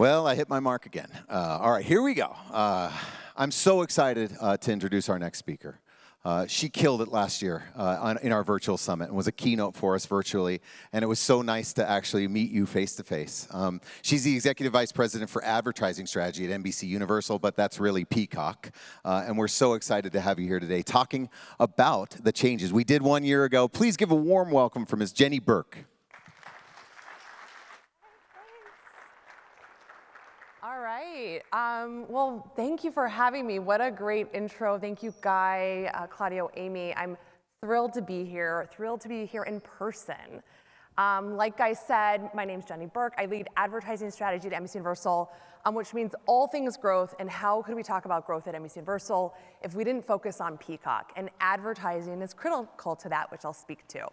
Well, I hit my mark again. All right, here we go. I'm so excited to introduce our next speaker. She killed it last year in our virtual summit and was a keynote for us virtually, and it was so nice to actually meet you face to face. She's the Executive Vice President for Advertising Strategy at NBCUniversal, but that's really Peacock, and we're so excited to have you here today talking about the changes we did 1 year ago. Please give a warm welcome for Ms. Jenny Burke. All right. Well, thank you for having me. What a great intro. Thank you, Guy, Claudio, Amy. I'm thrilled to be here in person. Like Guy said, my name's Jenny Burke. I lead advertising strategy at NBCUniversal, which means all things growth. And how could we talk about growth at NBCUniversal if we didn't focus on Peacock? And advertising is critical to that, which I'll speak to.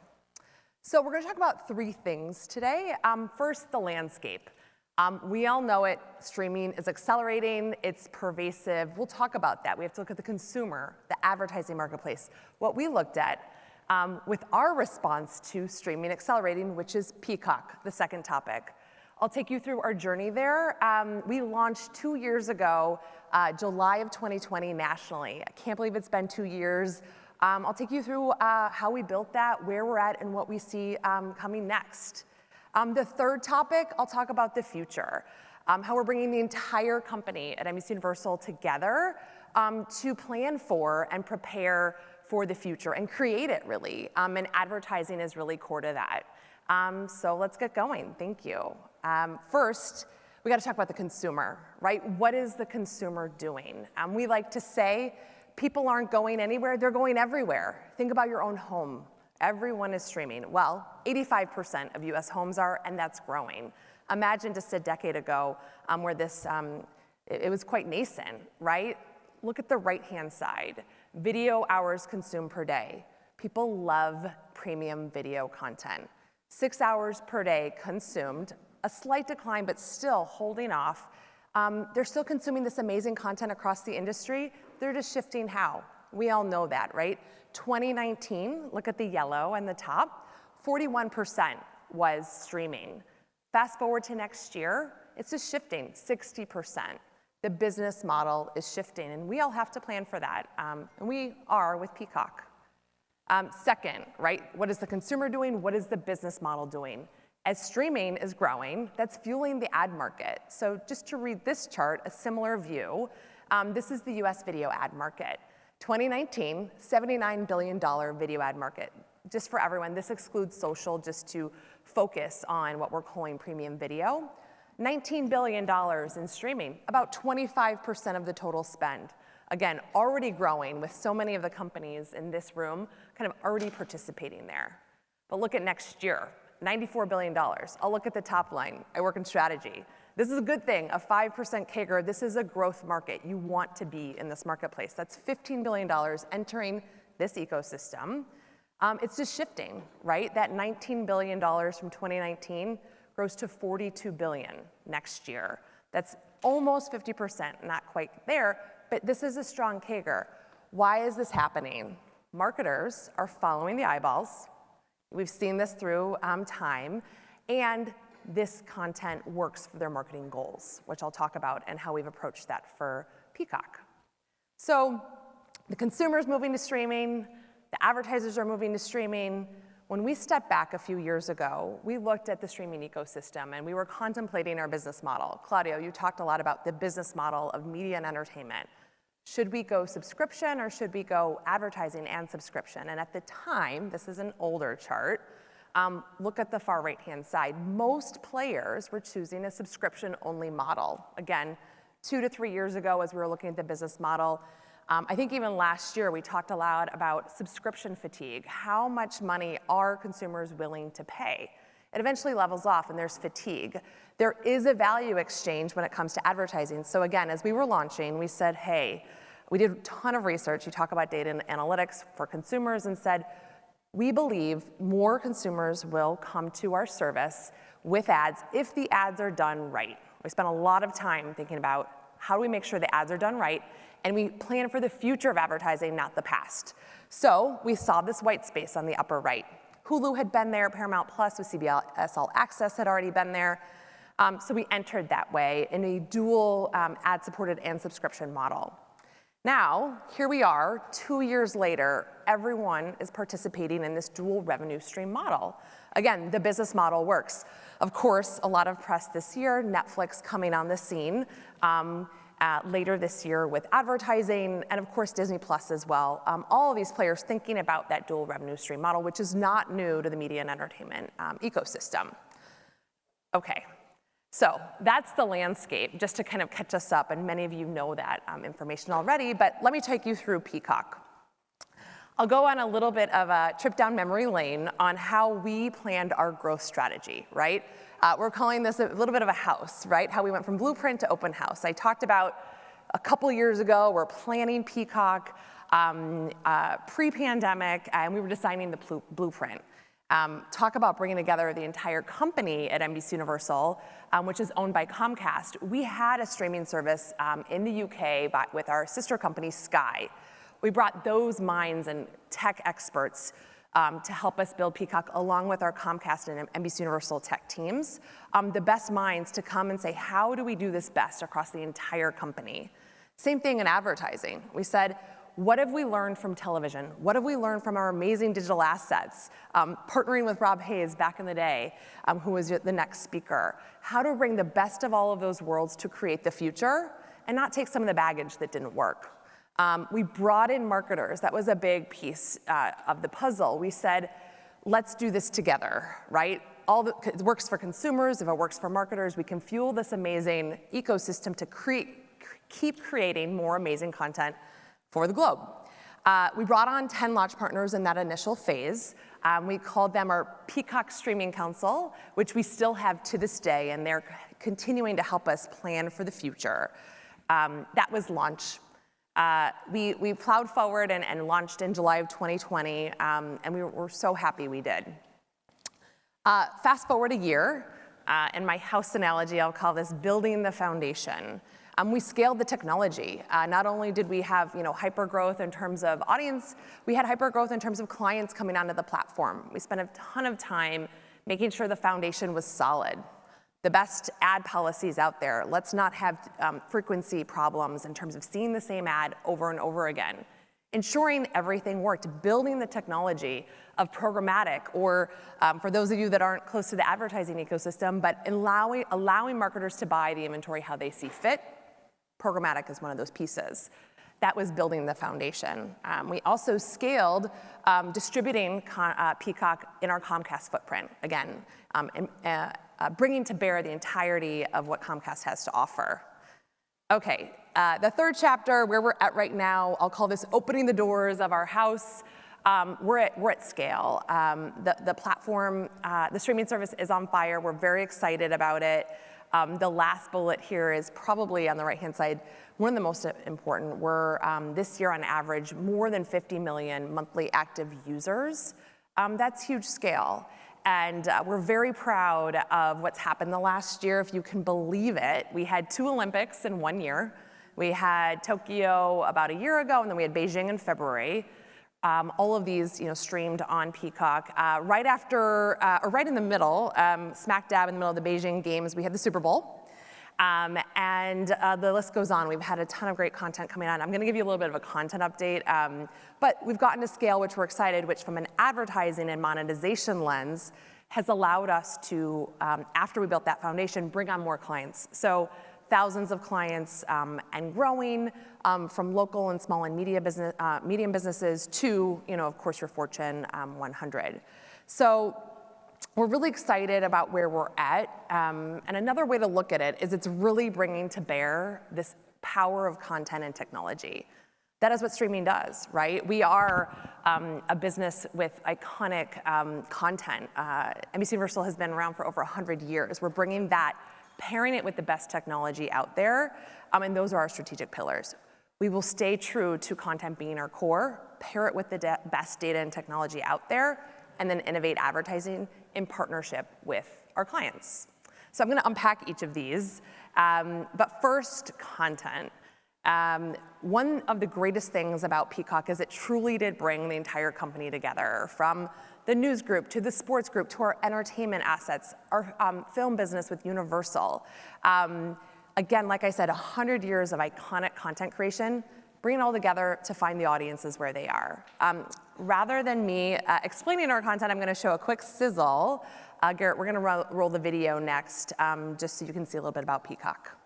So we're going to talk about three things today. First, the landscape. We all know it, streaming is accelerating, it's pervasive. We'll talk about that. We have to look at the consumer, the advertising marketplace. What we looked at with our response to streaming accelerating, which is Peacock, the second topic. I'll take you through our journey there. We launched 2 years ago, July of 2020 nationally. I can't believe it's been 2 years. I'll take you through how we built that, where we're at, and what we see coming next. The third topic, I'll talk about the future, how we're bringing the entire company at NBCUniversal together to plan for and prepare for the future and create it really. And advertising is really core to that. So let's get going. Thank you. First, we got to talk about the consumer, right? What is the consumer doing? We like to say people aren't going anywhere, they're going everywhere. Think about your own home. Everyone is streaming. Well, 85% of US homes are, and that's growing. Imagine just a decade ago where this, it was quite nascent, right? Look at the right-hand side. Video hours consumed per day. People love premium video content. 6 hours per day consumed, a slight decline, but still holding off. They're still consuming this amazing content across the industry. They're just shifting how. We all know that, right? 2019, look at the yellow and the top, 41% was streaming. Fast forward to next year, it's just shifting, 60%. The business model is shifting, and we all have to plan for that, and we are with Peacock. Second, right, what is the consumer doing? What is the business model doing? As streaming is growing, that's fueling the ad market. So just to read this chart, a similar view, this is the US video ad market. 2019, $79 billion video ad market. Just for everyone, this excludes social just to focus on what we're calling premium video. $19 billion in streaming, about 25% of the total spend. Again, already growing with so many of the companies in this room kind of already participating there. But look at next year, $94 billion. I'll look at the top line. I work in strategy. This is a good thing, a 5% CAGR. This is a growth market. You want to be in this marketplace. That's $15 billion entering this ecosystem. It's just shifting, right? That $19 billion from 2019 grows to $42 billion next year. That's almost 50%, not quite there, but this is a strong CAGR. Why is this happening? Marketers are following the eyeballs. We've seen this through time, and this content works for their marketing goals, which I'll talk about and how we've approached that for Peacock. So the consumer's moving to streaming, the advertisers are moving to streaming. When we stepped back a few years ago, we looked at the streaming ecosystem and we were contemplating our business model. Claudio, you talked a lot about the business model of media and entertainment. Should we go subscription or should we go advertising and subscription? And at the time, this is an older chart, look at the far right-hand side. Most players were choosing a subscription-only model. Again, 2 to 3 years ago as we were looking at the business model, I think even last year we talked a lot about subscription fatigue. How much money are consumers willing to pay? It eventually levels off and there's fatigue. There is a value exchange when it comes to advertising. So again, as we were launching, we said, hey, we did a ton of research. You talk about data and analytics for consumers and said, we believe more consumers will come to our service with ads if the ads are done right. We spent a lot of time thinking about how do we make sure the ads are done right, and we plan for the future of advertising, not the past. So we saw this white space on the upper right. Hulu had been there, Paramount Plus with CBS All Access had already been there. So we entered that way in a dual ad-supported and subscription model. Now, here we are, 2 years later, everyone is participating in this dual revenue stream model. Again, the business model works. Of course, a lot of press this year, Netflix coming on the scene later this year with advertising, and of course, Disney Plus as well. All of these players thinking about that dual revenue stream model, which is not new to the media and entertainment ecosystem. Okay. So that's the landscape, just to kind of catch us up, and many of you know that information already, but let me take you through Peacock. I'll go on a little bit of a trip down memory lane on how we planned our growth strategy, right? We're calling this a little bit of a house, right? How we went from blueprint to open house. I talked about a couple years ago, we're planning Peacock pre-pandemic, and we were designing the blueprint. Talk about bringing together the entire company at NBCUniversal, which is owned by Comcast. We had a streaming service in the UK with our sister company, Sky. We brought those minds and tech experts to help us build Peacock along with our Comcast and NBCUniversal tech teams, the best minds to come and say, how do we do this best across the entire company? Same thing in advertising. We said, what have we learned from television? What have we learned from our amazing digital assets? Partnering with Rob Hayes back in the day, who was the next speaker. How to bring the best of all of those worlds to create the future and not take some of the baggage that didn't work. We brought in marketers. That was a big piece of the puzzle. We said, let's do this together, right? It works for consumers. If it works for marketers, we can fuel this amazing ecosystem to keep creating more amazing content for the globe. We brought on 10 launch partners in that initial phase. We called them our Peacock Streaming Council, which we still have to this day, and they're continuing to help us plan for the future. That was launch. We plowed forward and launched in July of 2020, and we were so happy we did. Fast forward a year, in my house analogy, I'll call this building the foundation. We scaled the technology. Not only did we have hyper growth in terms of audience, we had hyper growth in terms of clients coming onto the platform. We spent a ton of time making sure the foundation was solid. The best ad policies out there. Let's not have frequency problems in terms of seeing the same ad over and over again. Ensuring everything worked, building the technology of programmatic, or for those of you that aren't close to the advertising ecosystem, but allowing marketers to buy the inventory how they see fit. Programmatic is one of those pieces. That was building the foundation. We also scaled distributing Peacock in our Comcast footprint, again, bringing to bear the entirety of what Comcast has to offer. Okay, the third chapter, where we're at right now, I'll call this opening the doors of our house. We're at scale. The platform, the streaming service is on fire. We're very excited about it. The last bullet here is probably on the right-hand side, one of the most important. We're this year on average more than 50 million monthly active users. That's huge scale. And we're very proud of what's happened the last year, if you can believe it. We had 2 Olympics in 1 year. We had Tokyo about a year ago, and then we had Beijing in February. All of these, streamed on Peacock. Right in the middle, smack dab in the middle of the Beijing Games, we had the Super Bowl. And the list goes on. We've had a ton of great content coming on. I'm gonna give you a little bit of a content update, but we've gotten to scale, which we're excited, which from an advertising and monetization lens has allowed us to, after we built that foundation, bring on more clients. So thousands of clients and growing, from local and small and medium businesses to, of course, your Fortune 100. So we're really excited about where we're at. And another way to look at it is it's really bringing to bear this power of content and technology. That is what streaming does, right? We are a business with iconic content. NBCUniversal has been around for over 100 years. We're bringing that, pairing it with the best technology out there, and those are our strategic pillars. We will stay true to content being our core, pair it with the best data and technology out there, and then innovate advertising in partnership with our clients. So I'm gonna unpack each of these, but first, content. One of the greatest things about Peacock is it truly did bring the entire company together, from the news group to the sports group to our entertainment assets, our film business with Universal. Again, like I said, 100 years of iconic content creation, bring it all together to find the audiences where they are. Rather than me explaining our content, I'm going to show a quick sizzle. Garrett, we're going to roll the video next, just so you can see a little bit about Peacock.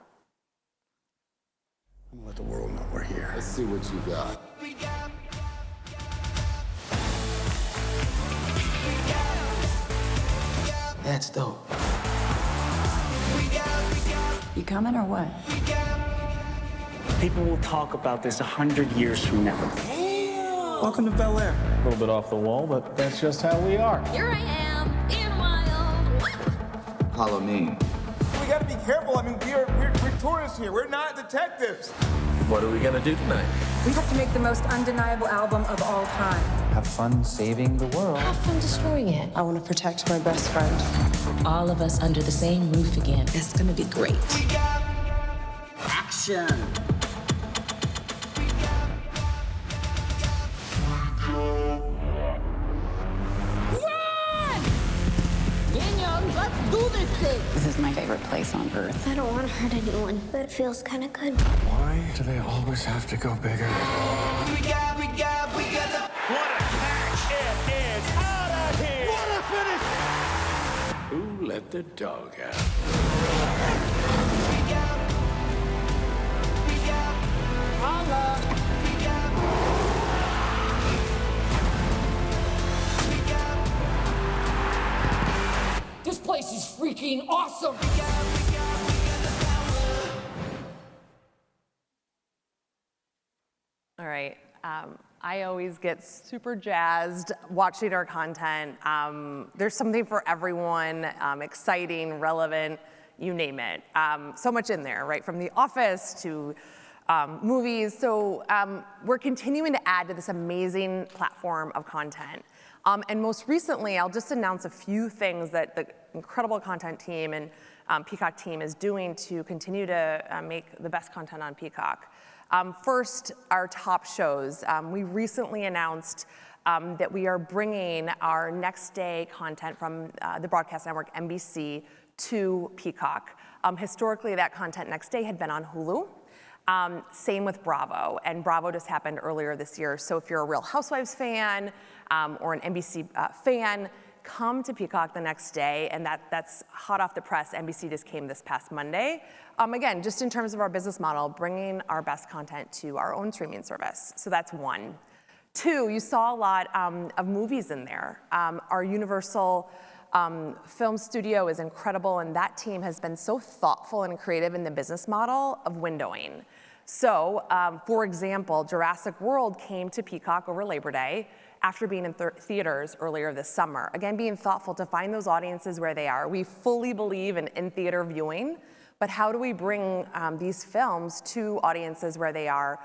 I'm gonna let the world know we're here. Let's see what you got. That's dope. You coming or what? People will talk about this 100 years from now. Welcome to Bel Air. A little bit off the wall, but that's just how we are. Here I am, in wild. Halloween. We gotta be careful. I mean, we're tourists here. We're not detectives. What are we gonna do tonight? We have to make the most undeniable album of all time. Have fun saving the world. Have fun destroying it. I want to protect my best friend. All of us under the same roof again. It's gonna be great. Action! Let's do this thing. This is my favorite place on earth. I don't want to hurt anyone, but it feels kind of good. Why do they always have to go bigger? We got the... What a catch it is! Out of here! What a finish! Who let the dog out? This place is freaking awesome. All right. I always get super jazzed watching our content. There's something for everyone, exciting, relevant, you name it. So much in there, right? From The Office to movies. So we're continuing to add to this amazing platform of content. And most recently, I'll just announce a few things that the incredible content team and Peacock team is doing to continue to make the best content on Peacock. First, our top shows. We recently announced that we are bringing our next day content from the broadcast network NBC to Peacock. Historically, that content next day had been on Hulu. Same with Bravo, and Bravo just happened earlier this year. So if you're a Real Housewives fan or an NBC fan, come to Peacock the next day, and that's hot off the press. NBC just came this past Monday. Again, just in terms of our business model, bringing our best content to our own streaming service. So that's one. Two, you saw a lot of movies in there. Our Universal film studio is incredible, and that team has been so thoughtful and creative in the business model of windowing. So, for example, Jurassic World came to Peacock over Labor Day after being in theaters earlier this summer. Again, being thoughtful to find those audiences where they are. We fully believe in in-theater viewing, but how do we bring these films to audiences where they are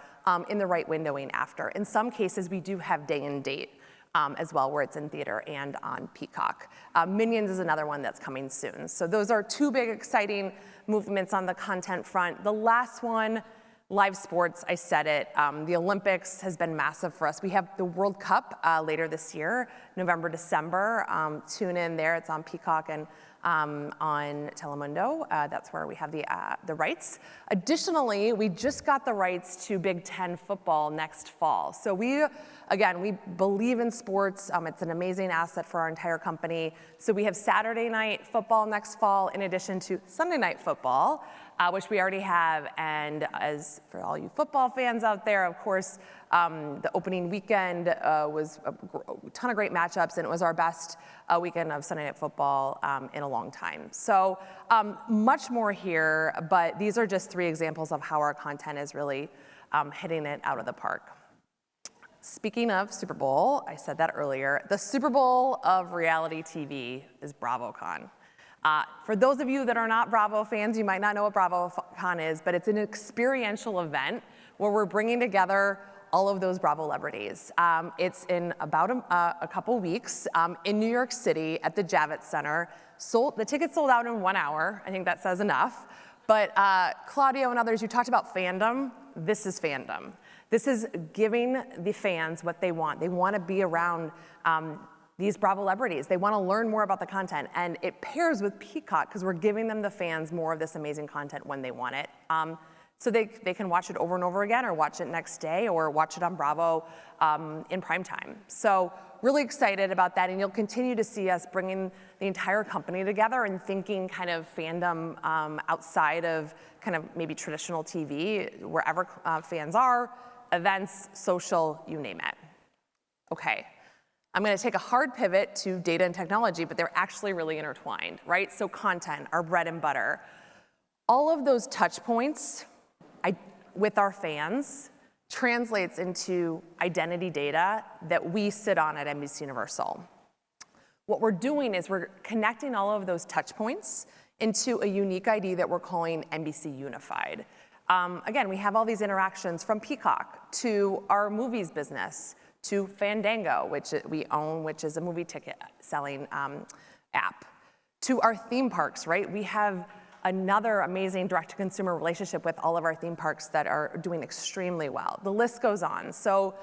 in the right windowing after? In some cases, we do have day and date as well, where it's in theater and on Peacock. Minions is another one that's coming soon. So those are two big exciting movements on the content front. The last one, live sports, I said it. The Olympics has been massive for us. We have the World Cup later this year, November, December. Tune in there, it's on Peacock and on Telemundo. That's where we have the rights. Additionally, we just got the rights to Big Ten football next fall. So we believe in sports. It's an amazing asset for our entire company. So we have Saturday night football next fall in addition to Sunday night football, which we already have. And as for all you football fans out there, of course, the opening weekend was a ton of great matchups, and it was our best weekend of Sunday Night Football in a long time. So much more here, but these are just three examples of how our content is really hitting it out of the park. Speaking of Super Bowl, I said that earlier, the Super Bowl of reality TV is BravoCon. For those of you that are not Bravo fans, you might not know what BravoCon is, but it's an experiential event where we're bringing together all of those Bravo celebrities. It's in about a couple weeks in New York City at the Javits Center. The tickets sold out in 1 hour. I think that says enough. But Claudio and others, you talked about fandom. This is fandom. This is giving the fans what they want. They want to be around these Bravo celebrities. They want to learn more about the content. And it pairs with Peacock because we're giving them, the fans, more of this amazing content when they want it. So they can watch it over and over again, or watch it next day, or watch it on Bravo in prime time. So really excited about that, and you'll continue to see us bringing the entire company together and thinking kind of fandom outside of kind of maybe traditional TV, wherever fans are, events, social, you name it. Okay, I'm gonna take a hard pivot to data and technology, but they're actually really intertwined, right? So content, our bread and butter. All of those touch points with our fans translates into identity data that we sit on at NBCUniversal. What we're doing is we're connecting all of those touch points into a unique ID that we're calling NBC Unified. Again, we have all these interactions from Peacock to our movies business, to Fandango, which we own, which is a movie ticket selling app, to our theme parks, right? We have another amazing direct-to-consumer relationship with all of our theme parks that are doing extremely well. The list goes on. So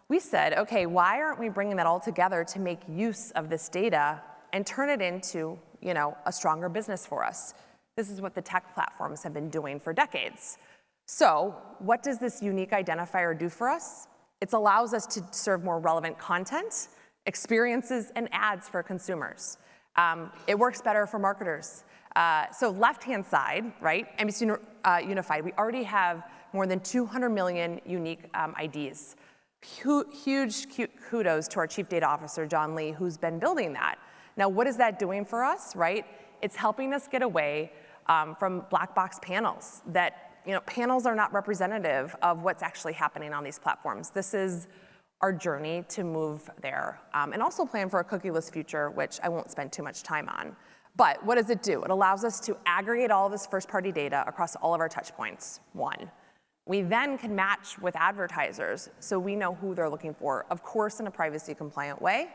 we said, okay, why aren't we bringing that all together to make use of this data and turn it into, you know, a stronger business for us? This is what the tech platforms have been doing for decades. So what does this unique identifier do for us? It allows us to serve more relevant content, experiences, and ads for consumers. It works better for marketers. So left-hand side, right, NBC Unified, we already have more than 200 million unique IDs. Huge kudos to our Chief Data Officer, John Lee, who's been building that. Now, what is that doing for us, right? It's helping us get away from black box panels that, you know, panels are not representative of what's actually happening on these platforms. This is our journey to move there, and also plan for a cookieless future, which I won't spend too much time on. But what does it do? It allows us to aggregate all of this first-party data across all of our touch points, one. We then can match with advertisers, so we know who they're looking for, of course in a privacy-compliant way.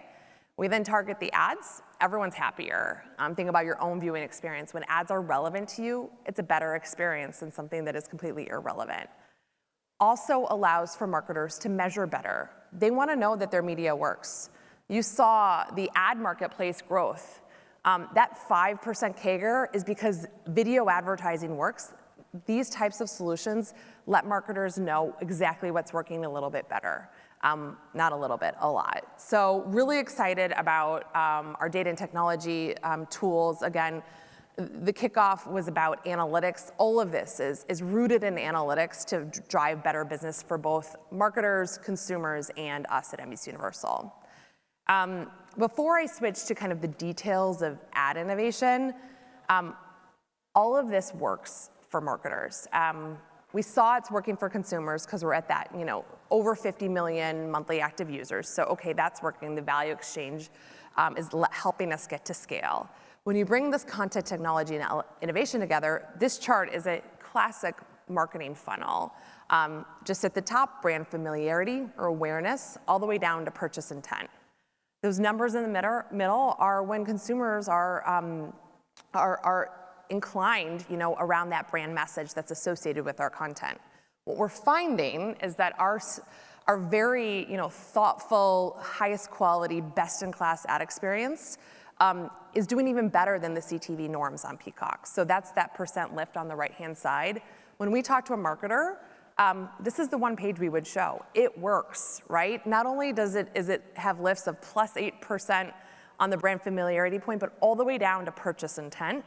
We then target the ads. Everyone's happier. Think about your own viewing experience. When ads are relevant to you, it's a better experience than something that is completely irrelevant. Also allows for marketers to measure better. They want to know that their media works. You saw the ad marketplace growth. That 5% CAGR is because video advertising works. These types of solutions let marketers know exactly what's working a little bit better. Not a little bit, a lot. So really excited about our data and technology tools. Again, the kickoff was about analytics. All of this is rooted in analytics to drive better business for both marketers, consumers, and us at NBCUniversal. Before I switch to kind of the details of ad innovation, all of this works for marketers. We saw it's working for consumers because we're at that, you know, over 50 million monthly active users. So, okay, that's working. The value exchange is helping us get to scale. When you bring this content technology and innovation together, this chart is a classic marketing funnel. Just at the top, brand familiarity or awareness, all the way down to purchase intent. Those numbers in the middle are when consumers are inclined, you know, around that brand message that's associated with our content. What we're finding is that our very, you know, thoughtful, highest quality, best-in-class ad experience is doing even better than the CTV norms on Peacock. So that's that percent lift on the right-hand side. When we talk to a marketer, this is the one page we would show. It works, right? Not only does it have lifts of plus 8% on the brand familiarity point, but all the way down to purchase intent.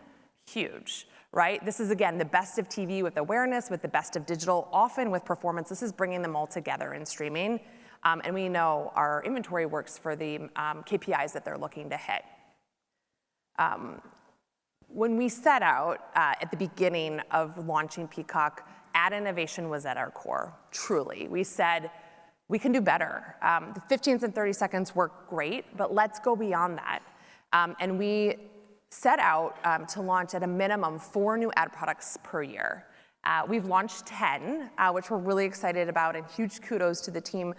Huge, right? This is, again, the best of TV with awareness, with the best of digital, often with performance. This is bringing them all together in streaming. And we know our inventory works for the KPIs that they're looking to hit. When we set out at the beginning of launching Peacock, ad innovation was at our core, truly. We said, we can do better. The 15s and 30 seconds work great, but let's go beyond that. And we set out to launch at a minimum 4 new ad products per year. We've launched 10, which we're really excited about, and huge kudos to the team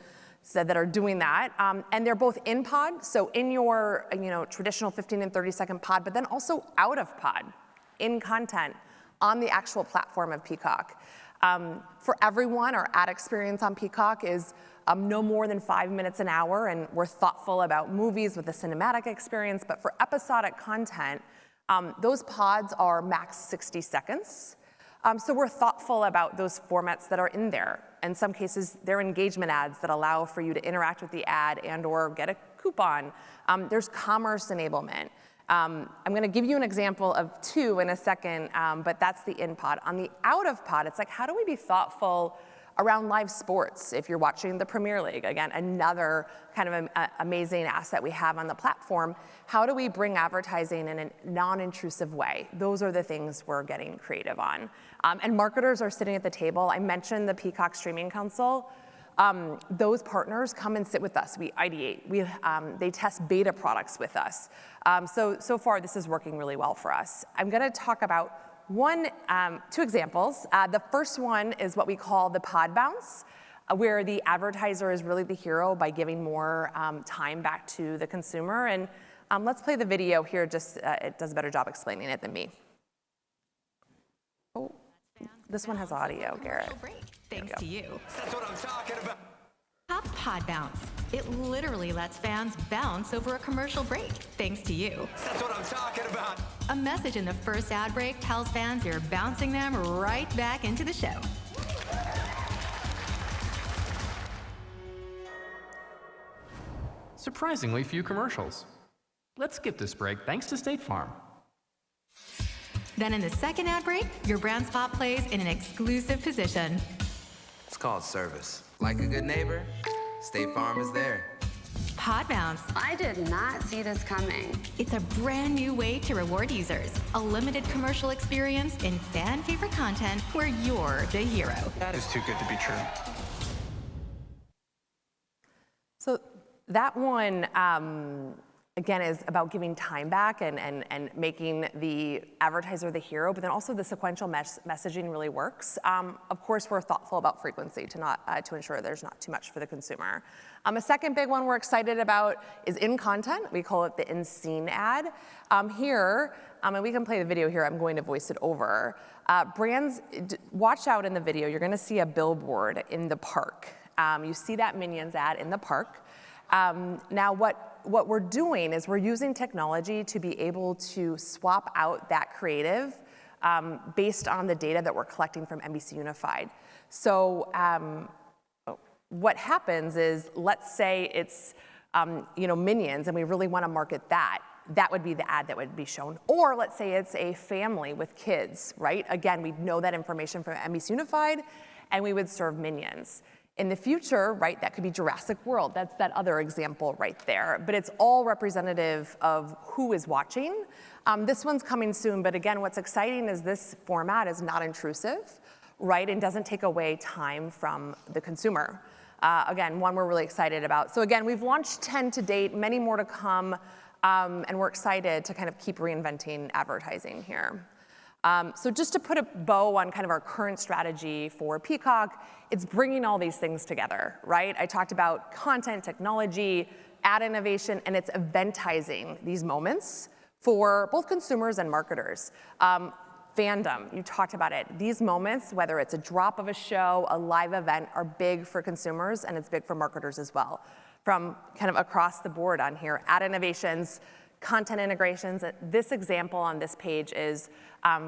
that are doing that. And they're both in pod, so in your traditional 15 and 30 second pod, but then also out of pod, in content, on the actual platform of Peacock. For everyone, our ad experience on Peacock is no more than 5 minutes an hour, and we're thoughtful about movies with a cinematic experience, but for episodic content, those pods are max 60 seconds. So we're thoughtful about those formats that are in there. In some cases, they're engagement ads that allow for you to interact with the ad and or get a coupon. There's commerce enablement. I'm gonna give you an example of two in a second, but that's the in pod. On the out of pod, it's like, how do we be thoughtful around live sports? If you're watching the Premier League, again, another kind of amazing asset we have on the platform, how do we bring advertising in a non-intrusive way? Those are the things we're getting creative on. And marketers are sitting at the table. I mentioned the Peacock Streaming Council. Those partners come and sit with us. We ideate. They test beta products with us. So far, this is working really well for us. I'm gonna talk about two examples. The first one is what we call the pod bounce, where the advertiser is really the hero by giving more time back to the consumer. And let's play the video here, it does a better job explaining it than me. Oh, this one has audio, Garrett. Thanks to you. That's what I'm talking about. Top Pod Bounce. It literally lets fans bounce over a commercial break, thanks to you. That's what I'm talking about. A message in the first ad break tells fans you're bouncing them right back into the show. Surprisingly few commercials. Let's skip this break thanks to State Farm. Then in the second ad break, your brand spot plays in an exclusive position. It's called service. Like a good neighbor, State Farm is there. Pod Bounce. I did not see this coming. It's a brand new way to reward users. A limited commercial experience in fan favorite content where you're the hero. That is too good to be true. So that one, again, is about giving time back and making the advertiser the hero, but then also the sequential messaging really works. Of course, we're thoughtful about frequency to ensure there's not too much for the consumer. A second big one we're excited about is in content. We call it the in-scene ad. Here, and we can play the video here, I'm going to voice it over. Brands, watch out in the video, you're gonna see a billboard in the park. You see that Minions ad in the park. Now, what we're doing is we're using technology to be able to swap out that creative based on the data that we're collecting from NBC Unified. So what happens is, let's say it's Minions and we really want to market that. That would be the ad that would be shown. Or let's say it's a family with kids, right? Again, we'd know that information from NBC Unified and we would serve Minions. In the future, right, that could be Jurassic World. That's that other example right there. But it's all representative of who is watching. This one's coming soon, but again, what's exciting is this format is not intrusive, right, and doesn't take away time from the consumer. Again, one we're really excited about. So again, we've launched 10 to date, many more to come, and we're excited to kind of keep reinventing advertising here. So just to put a bow on kind of our current strategy for Peacock, it's bringing all these things together, right? I talked about content, technology, ad innovation, and it's eventizing these moments for both consumers and marketers. Fandom, you talked about it. These moments, whether it's a drop of a show, a live event, are big for consumers, and it's big for marketers as well. From kind of across the board on here, ad innovations, content integrations. This example on this page is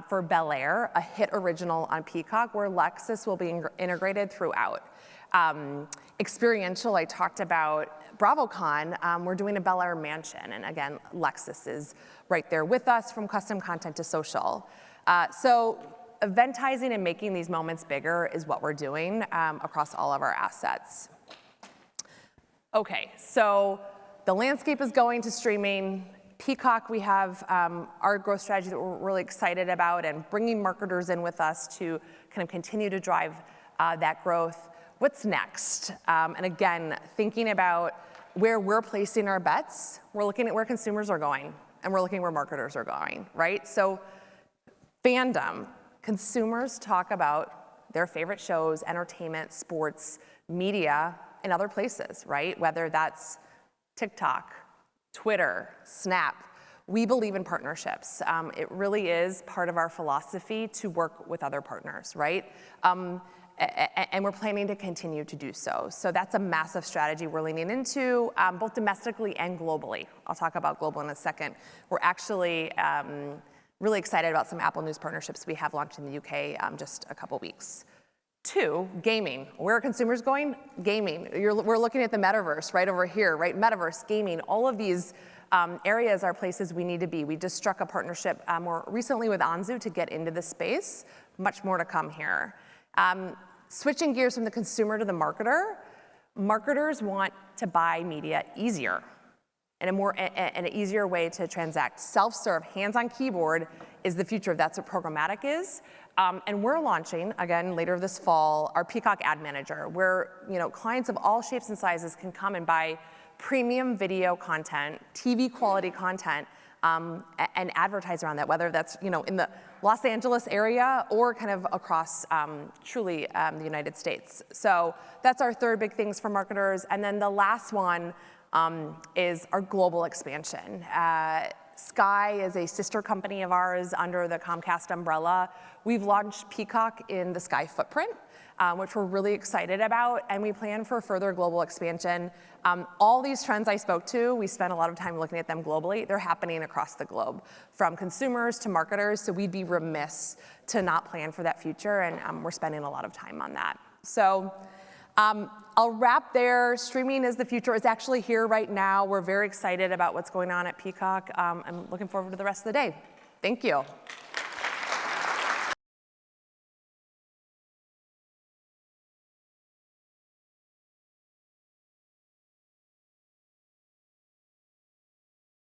for Bel Air, a hit original on Peacock where Lexus will be integrated throughout. Experiential, I talked about BravoCon, we're doing a Bel Air mansion, and again, Lexus is right there with us from custom content to social. So eventizing and making these moments bigger is what we're doing across all of our assets. Okay, so the landscape is going to streaming. Peacock, we have our growth strategy that we're really excited about and bringing marketers in with us to kind of continue to drive that growth. What's next? And again, thinking about where we're placing our bets, we're looking at where consumers are going and we're looking where marketers are going, right? So fandom, consumers talk about their favorite shows, entertainment, sports, media, in other places, right? Whether that's TikTok, Twitter, Snap. we believe in partnerships. It really is part of our philosophy to work with other partners, right? And we're planning to continue to do so. So that's a massive strategy we're leaning into, both domestically and globally. I'll talk about global in a second. We're actually really excited about some Apple News partnerships we have launched in the UK just a couple weeks. 2, gaming. Where are consumers going? Gaming. We're looking at the metaverse right over here, right? Metaverse, gaming, all of these areas are places we need to be. We just struck a partnership more recently with Anzu to get into the space. Much more to come here. Switching gears from the consumer to the marketer, marketers want to buy media easier and an easier way to transact. Self-serve, hands-on keyboard is the future. That's what programmatic is. And we're launching, again, later this fall, our Peacock Ad Manager, where clients of all shapes and sizes can come and buy premium video content, TV quality content, and advertise around that, whether that's in the Los Angeles area or kind of across truly the United States. So that's our third big things for marketers. And then the last one is our global expansion. Sky is a sister company of ours under the Comcast umbrella. We've launched Peacock in the Sky footprint, which we're really excited about, and we plan for further global expansion. All these trends I spoke to, we spent a lot of time looking at them globally. They're happening across the globe, from consumers to marketers, so we'd be remiss to not plan for that future, and we're spending a lot of time on that. So I'll wrap there. Streaming is the future. It's actually here right now. We're very excited about what's going on at Peacock. I'm looking forward to the rest of the day. Thank you.